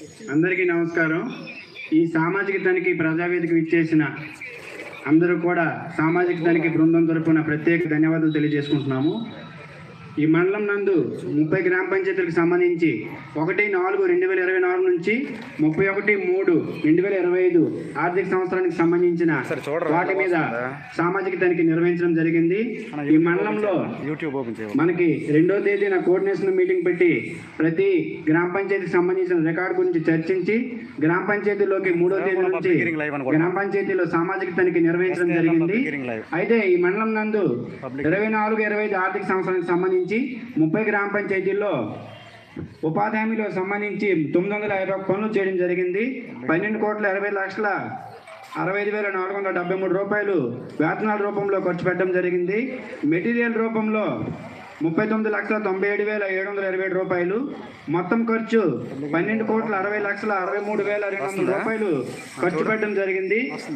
అందరికీ నమస్కారం. ఈ సామాజిక తనిఖీ ప్రజావేదిక ఇచ్చేసిన అందరూ కూడా సామాజిక తనిఖీ బృందం తరపున ప్రత్యేక ధన్యవాదాలు తెలియజేసుకుంటున్నాము. ఈ మండలం నందు 30 గ్రామ పంచాయతీలకు సంబంధించి 1/4/2024 నుంచి 31/3/2025 ఆర్థిక సంవత్సరానికి సంబంధించిన వాటి మీద సామాజిక తనిఖీ నిర్వహించడం జరిగింది. ఈ మండలంలో మనకి 2వ తేదీన కోఆర్డినేషన్ మీటింగ్ పెట్టి ప్రతి గ్రామ పంచాయతీకి సంబంధించిన రికార్డు గురించి చర్చించి గ్రామ పంచాయతీలోకి 3వ తేదీ నుంచి గ్రామ పంచాయతీలో సామాజిక తనిఖీ నిర్వహించడం జరిగింది. అయితే ఈ మండలం నందు 24-25 ఆర్థిక సంవత్సరానికి సంబంధించి 30 గ్రామ పంచాయతీల్లో ఉపాధి హామీలో సంబంధించి 951 పనులు చేయడం జరిగింది. 12,20,65,473 రూపాయలు వేతనాల రూపంలో ఖర్చు పెట్టడం జరిగింది. మెటీరియల్ రూపంలో 39,97,727 రూపాయలు. మొత్తం ఖర్చు 12,60,63,200 రూపాయలు ఖర్చు పెట్టడం జరిగింది.